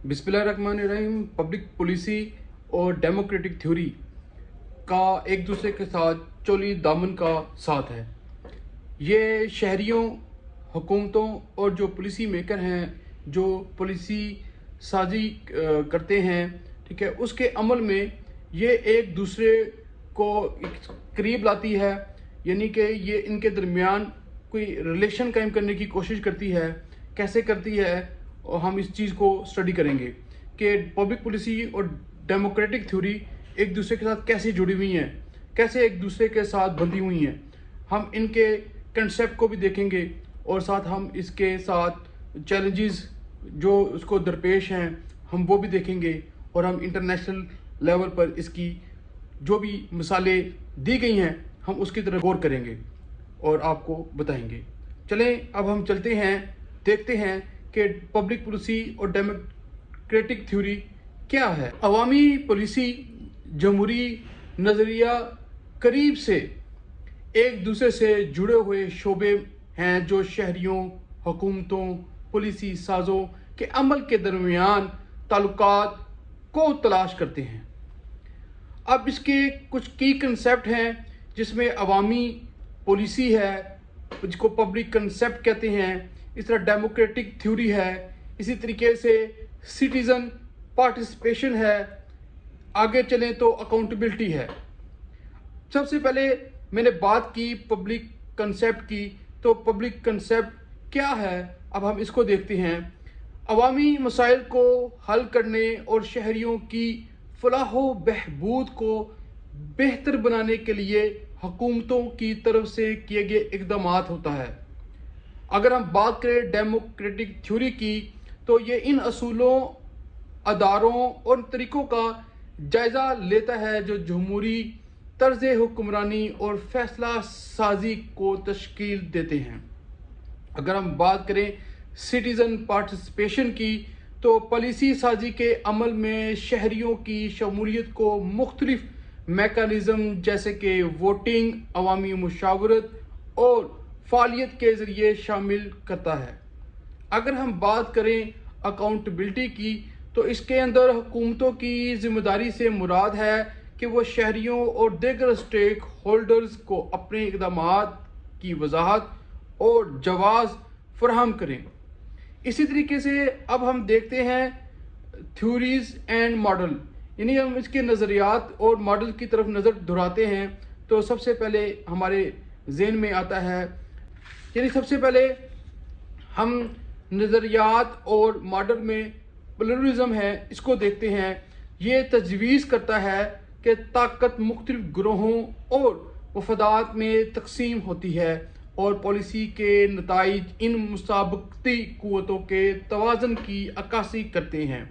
बिस्मिल्लाहिर्रहमानिर्रहीम। Public policy और democratic theory का एक दूसरे के साथ चोली दामन का साथ है। ये शहरियों, हुकूमतों और जो पॉलिसी मेकर हैं, जो पॉलिसी साजी करते हैं, ठीक है, उसके अमल में ये एक दूसरे को करीब लाती है। यानी कि ये इनके दरमियान कोई रिलेशन कायम करने की कोशिश करती है। कैसे करती है, और हम इस चीज़ को स्टडी करेंगे कि पब्लिक पॉलिसी और डेमोक्रेटिक थ्योरी एक दूसरे के साथ कैसे जुड़ी हुई हैं, कैसे एक दूसरे के साथ बंधी हुई हैं। हम इनके कंसेप्ट को भी देखेंगे और साथ हम इसके साथ चैलेंजेस जो उसको दरपेश हैं हम वो भी देखेंगे, और हम इंटरनेशनल लेवल पर इसकी जो भी मिसालें दी गई हैं हम उसकी तरफ गौर करेंगे और आपको बताएंगे। चलें अब हम चलते हैं, देखते हैं कि पब्लिक पॉलिसी और डेमोक्रेटिक थ्योरी क्या है। अवामी पॉलिसी जमहूरी नज़रिया करीब से एक दूसरे से जुड़े हुए शोबे हैं जो शहरियों, हुकूमतों, पॉलिसी साजों के अमल के दरमियान ताल्लुकात को तलाश करते हैं। अब इसके कुछ की कंसेप्ट हैं जिसमें अवामी पॉलिसी है, जिसको पब्लिक कंसेप्ट कहते हैं। इस तरह डेमोक्रेटिक थ्योरी है, इसी तरीके से सिटीज़न पार्टिसिपेशन है। आगे चलें तो अकाउंटेबिलिटी है। सबसे पहले मैंने बात की पब्लिक कंसेप्ट की, तो पब्लिक कंसेप्ट क्या है अब हम इसको देखते हैं। अवामी मसाइल को हल करने और शहरियों की फलाह व बहबूद को बेहतर बनाने के लिए हुकूमतों की तरफ से किए गए इक़दामात होता है। अगर हम बात करें डेमोक्रेटिक थ्योरी की, तो ये इन असूलों, अदारों और तरीक़ों का जायज़ा लेता है जो जमहूरी तर्ज़ हुक्मरानी और फैसला साजी को तश्कील देते हैं। अगर हम बात करें सिटीज़न पार्टिसिपेशन की, तो पॉलिसी साजी के अमल में शहरियों की शमूलियत को मुख्तलिफ मैकेनिज़्म जैसे कि वोटिंग, अवामी मुशावरत और फ़ालियत के ज़रिए शामिल करता है। अगर हम बात करें अकाउंटेबिलिटी की, तो इसके अंदर हुकूमतों की ज़िम्मेदारी से मुराद है कि वो शहरियों और दीगर स्टेक होल्डर्स को अपने इक़दामात की वजाहत और जवाज़ फराहम करें। इसी तरीके से अब हम देखते हैं थ्योरीज़ एंड मॉडल, यानी हम इसके नज़रियात और मॉडल की तरफ नज़र दुहराते हैं। तो सबसे पहले हमारे ज़हन में आता है, यानी सबसे पहले हम नज़रियात और मॉडल में प्लुरलिज़म है इसको देखते हैं। ये तजवीज़ करता है कि ताकत मुख्तलिफ ग्रोहों और वफादात में तकसीम होती है और पॉलिसी के नताइज इन मुसाबकती क़ुव्वतों के तवाज़न की अक्कासी करते हैं।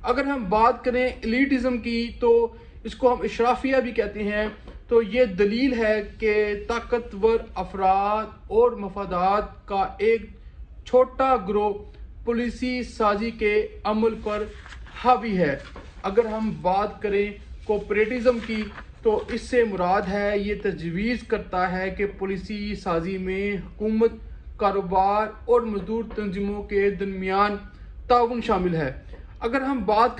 अगर हम बात करें एलिटिज़म की, तो इसको हम इशराफिया भी कहते हैं। तो ये दलील है कि ताकतवर अफराद और मफादात का एक छोटा ग्रोह पॉलिसी साजी के अमल पर हावी है। अगर हम बात करें कोऑपरेटिज्म की, तो इससे मुराद है ये तजवीज़ करता है कि पॉलिसी साजी में हुकूमत, कारोबार और मजदूर तंजीमों के दरमियान ताउन शामिल है। अगर हम बात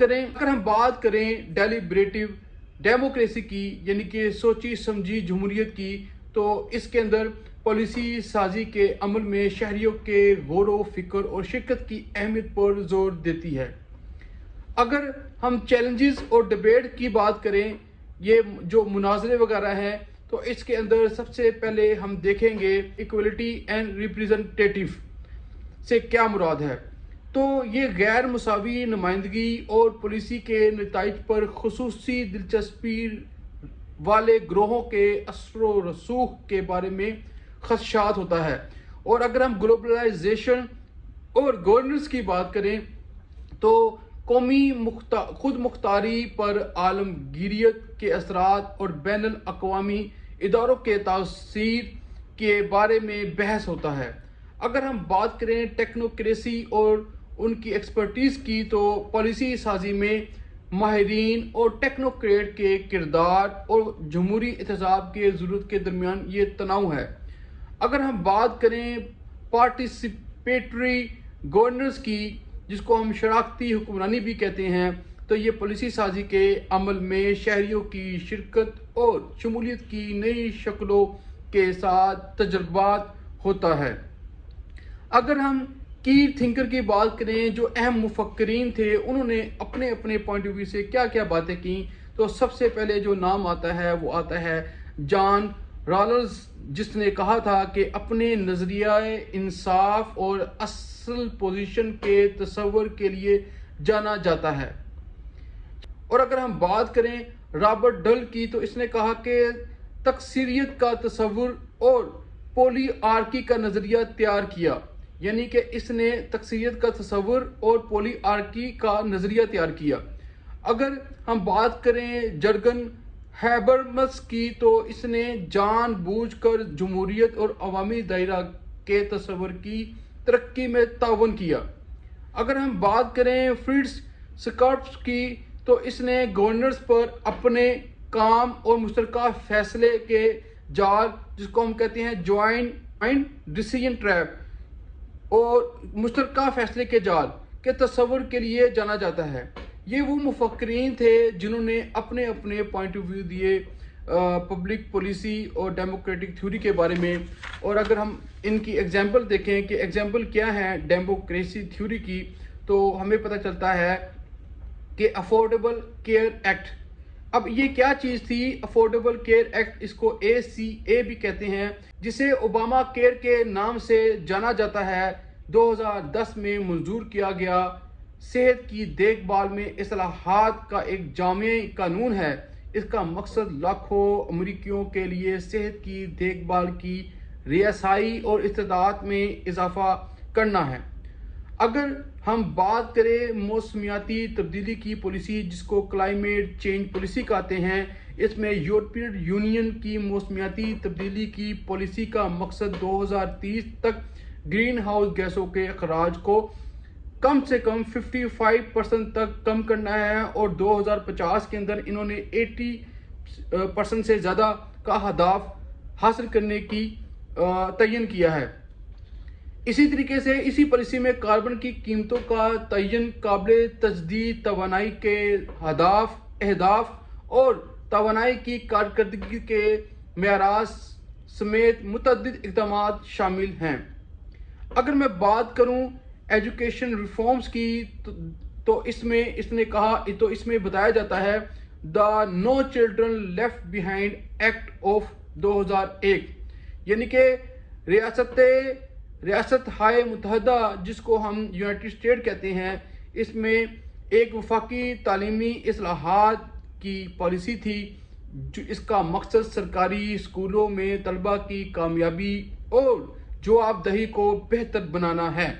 करें डेलिब्रेटिव डेमोक्रेसी की, यानी कि सोची समझी जमहूरियत की, तो इसके अंदर पॉलिसी साजी के अमल में शहरियों के गौर व फिक्र और शिरकत की अहमियत पर जोर देती है। अगर हम चैलेंजेस और डिबेट की बात करें, ये जो मुनाजरे वगैरह हैं, तो इसके अंदर सबसे पहले हम देखेंगे इक्वलिटी एंड रिप्रेजेंटेटिव से क्या मुराद है। तो ये गैर मुसावी नुमाइंदगी और पॉलिसी के नताइज पर खुसूसी दिलचस्पी वाले ग्रोहों के असर व रसूख के बारे में खदशात होता है। और अगर हम ग्लोबलाइजेशन और गवर्नेंस की बात करें, तो कौमी खुद मुख्तारी पर आलमगीरियत के असरात और बैनुल अक़वामी इदारों के तासीर के बारे में बहस होता है। अगर हम बात करें टेक्नोक्रेसी और उनकी एक्सपर्टीज़ की, तो पॉलिसी साजी में माहिरीन और टेक्नोक्रेट के किरदार और जमहूरी एहतसाब के ज़रूरत के दरमियान ये तनाव है। अगर हम बात करें पार्टिसिपेटरी गवर्नेंस की, جس کو ہم شراکتی حکمرانی بھی کہتے ہیں، تو یہ پالیسی سازی کے عمل میں شہریوں کی شرکت اور شمولیت کی نئی شکلوں کے ساتھ تجربات ہوتا ہے۔ اگر ہم کی تھنکر کی بات کریں، جو اہم مفکرین تھے، انہوں نے اپنے اپنے پوائنٹ آف ویو سے کیا کیا باتیں کی، تو سب سے پہلے جو نام آتا ہے وہ آتا ہے جان رالز، جس نے کہا تھا کہ اپنے نظریہ انصاف اور اصل پوزیشن کے تصور کے لیے جانا جاتا ہے۔ اور اگر ہم بات کریں رابرٹ ڈل کی، تو اس نے کہا کہ تکثیریت کا تصور اور پولی آرکی کا نظریہ تیار کیا، یعنی کہ اس نے تکثیریت کا تصور اور پولی آرکی کا نظریہ تیار کیا۔ اگر ہم بات کریں جرگن ہیبرمس کی، تو اس نے جان بوجھ کر جمہوریت اور عوامی دائرہ کے تصور کی ترقی میں تعاون کیا۔ اگر ہم بات کریں فریٹز سکارپس کی، تو اس نے گورنرز پر اپنے کام اور مشترکہ فیصلے کے جال، جس کو ہم کہتے ہیں جوائنٹ ڈیسیژن ٹریپ اور مشترکہ فیصلے کے جال کے تصور کے لیے جانا جاتا ہے۔ یہ وہ مفکرین تھے جنہوں نے اپنے اپنے پوائنٹ آف ویو دیے پبلک پالیسی اور ڈیموکریٹک تھیوری کے بارے میں۔ اور اگر ہم ان کی ایگزامپل دیکھیں کہ ایگزامپل کیا ہے ڈیموکریسی تھیوری کی، تو ہمیں پتہ چلتا ہے کہ افورڈیبل کیئر ایکٹ۔ اب یہ کیا چیز تھی افورڈیبل کیئر ایکٹ؟ اس کو ACA بھی کہتے ہیں، جسے اوباما کیئر کے نام سے جانا جاتا ہے۔ 2010 میں منظور کیا گیا صحت کی دیکھ بھال میں اصلاحات کا ایک جامع قانون ہے۔ اس کا مقصد لاکھوں امریکیوں کے لیے صحت کی دیکھ بھال کی رسائی اور استعداد میں اضافہ کرنا ہے۔ اگر ہم بات کریں موسمیاتی تبدیلی کی پالیسی، جس کو کلائمیٹ چینج پالیسی کہتے ہیں، اس میں یورپین یونین کی موسمیاتی تبدیلی کی پالیسی کا مقصد 2030 تک گرین ہاؤس گیسوں کے اخراج کو کم سے کم 55% تک کم کرنا ہے، اور 2050 کے اندر انہوں نے 80% سے زیادہ کا ہدف حاصل کرنے کی تعین کیا ہے۔ اسی طریقے سے اسی پالیسی میں کاربن کی قیمتوں کا تعین، قابل تجدید توانائی کے اہداف اور توانائی کی کارکردگی کے معیارات سمیت متعدد اقدامات شامل ہیں۔ اگر میں بات کروں ایجوکیشن ریفارمز کی، تو اس میں بتایا جاتا ہے the no children left behind act of 2001، یعنی کہ ریاست ہائے متحدہ، جس کو ہم یونائٹڈ اسٹیٹ کہتے ہیں، اس میں ایک وفاقی تعلیمی اصلاحات کی پالیسی تھی، جو اس کا مقصد سرکاری اسکولوں میں طلبہ کی کامیابی اور جواب دہی کو بہتر بنانا ہے۔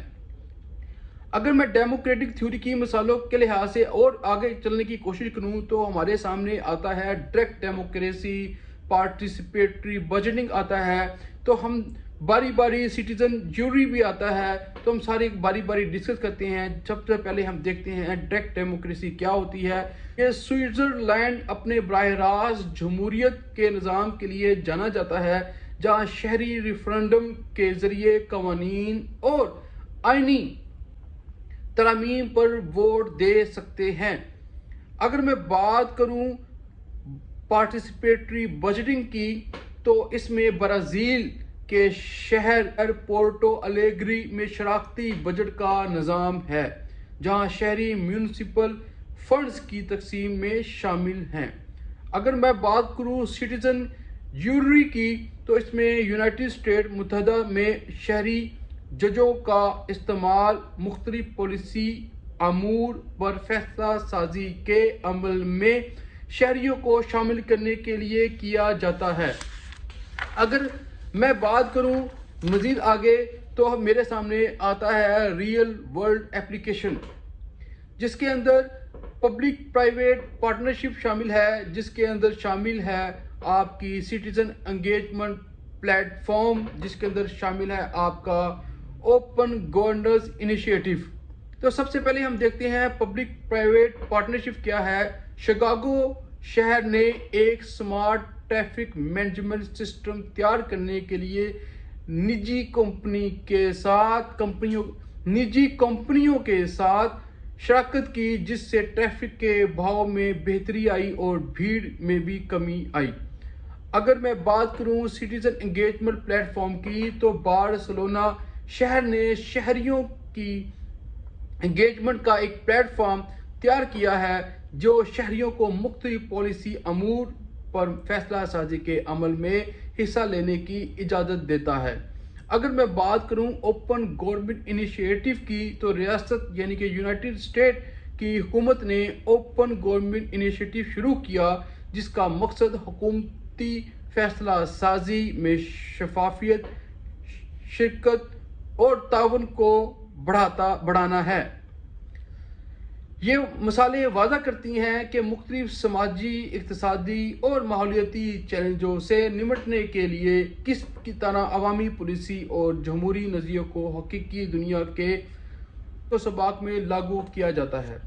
اگر میں ڈیموکریٹک تھیوری کی مثالوں کے لحاظ سے اور آگے چلنے کی کوشش کروں، تو ہمارے سامنے آتا ہے ڈائریکٹ ڈیموکریسی، پارٹیسپیٹری بجٹنگ آتا ہے، تو ہم باری سٹیزن جیوری بھی آتا ہے، تو ہم ساری باری ڈسکس کرتے ہیں۔ سب سے پہلے ہم دیکھتے ہیں ڈائریکٹ ڈیموکریسی کیا ہوتی ہے۔ یہ سوئٹزرلینڈ اپنے براہ راست جمہوریت کے نظام کے لیے جانا جاتا ہے، جہاں شہری ریفرنڈم کے ذریعے قوانین اور آئینی ترامیم پر ووٹ دے سکتے ہیں۔ اگر میں بات کروں پارٹیسپیٹری بجٹنگ کی، تو اس میں برازیل کے شہر پورٹو الیگری میں شراکتی بجٹ کا نظام ہے، جہاں شہری میونسپل فنڈز کی تقسیم میں شامل ہیں۔ اگر میں بات کروں سٹیزن جیوری کی، تو اس میں یونائٹڈ اسٹیٹ متحدہ میں شہری ججوں کا استعمال مختلف پالیسی امور پر فیصلہ سازی کے عمل میں شہریوں کو شامل کرنے کے لیے کیا جاتا ہے۔ اگر میں بات کروں مزید آگے، تو میرے سامنے آتا ہے ریئل ورلڈ ایپلیکیشن، جس کے اندر پبلک پرائیویٹ پارٹنرشپ شامل ہے، جس کے اندر شامل ہے آپ کی سٹیزن انگیجمنٹ پلیٹ فارم، جس کے اندر شامل ہے آپ کا اوپن گورننس انیشیٹو۔ تو سب سے پہلے ہم دیکھتے ہیں پبلک پرائیویٹ پارٹنرشپ کیا ہے۔ شکاگو شہر نے ایک سمارٹ ٹریفک مینجمنٹ سسٹم تیار کرنے کے لیے نجی کمپنیوں निजी कंपनियों के साथ शराकत की, जिससे ट्रैफिक के बहाव में बेहतरी आई और भीड़ में भी कमी आई। अगर मैं बात करूं सिटीजन एंगेजमेंट प्लेटफॉर्म की, तो बार्सिलोना शहर ने शहरियों की एंगेजमेंट का एक प्लेटफॉर्म तैयार किया है जो शहरियों को मुख्तलिफ पॉलिसी अमूर पर फैसला साजी के अमल में हिस्सा लेने की इजाज़त देता है। अगर मैं बात करूं ओपन गवर्नमेंट इनिशिएटिव की, तो रियासत यानी कि यूनाइटेड स्टेट की हुकूमत ने ओपन गवर्नमेंट इनिशिएटिव शुरू किया, जिसका मकसद हुकूमती फैसला साजी में शफाफियत, शिरकत और ताउन को बढ़ाना है। ये मिसालें वाज़ा करती हैं कि मुख्तलिफ समाजी, इक़्तिसादी और माहौलियाती चैलेंजों से निमटने के लिए किस की तरह अवामी पॉलिसी और जमहूरी नज़रियों को हकीकी दुनिया के तो सबक में लागू किया जाता है।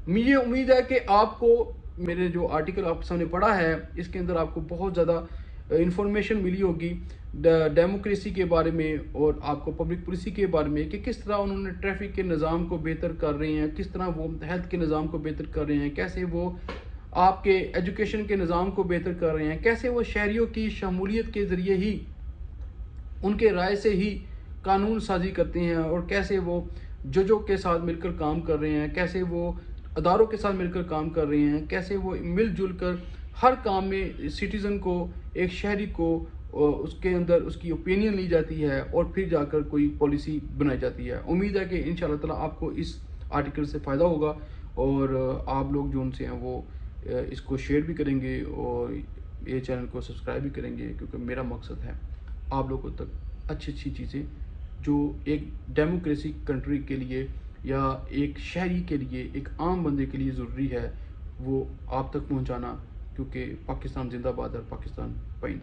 मुझे उम्मीद है कि आपको मेरे जो आर्टिकल आपके सामने पढ़ा है, इसके अंदर आपको बहुत ज़्यादा इंफॉर्मेशन मिली होगी डेमोक्रेसी के बारे में और आपको पब्लिक पॉलिसी के बारे में कि किस तरह उन्होंने ट्रैफिक के निज़ाम को बेहतर कर रहे हैं, किस तरह वो हेल्थ के निज़ाम को बेहतर कर रहे हैं, कैसे वो आपके एजुकेशन के निज़ाम को बेहतर कर रहे हैं, कैसे वो शहरियों की शमूलियत के ज़रिए ही, उनके राय से ही कानून साजी करते हैं, और कैसे वो जजों के साथ मिलकर काम कर रहे हैं, कैसे वो अदारों के साथ मिलकर काम कर रहे हैं, कैसे वो मिलजुल कर हर काम में सिटीज़न को, एक शहरी को उसके अंदर उसकी ओपिनियन ली जाती है और फिर जाकर कोई पॉलिसी बनाई जाती है। उम्मीद है कि इंशाअल्लाह ताला आपको इस आर्टिकल से फ़ायदा होगा और आप लोग जो उनसे हैं वो इसको शेयर भी करेंगे और ये चैनल को सब्सक्राइब भी करेंगे, क्योंकि मेरा मकसद है आप लोगों तक अच्छी अच्छी चीज़ें जो एक डेमोक्रेसी कंट्री के लिए या एक शहरी के लिए, एक आम बंदे के लिए ज़रूरी है, वो आप तक पहुंचाना, क्योंकि पाकिस्तान जिंदाबाद है, पाकिस्तान पाइंदा।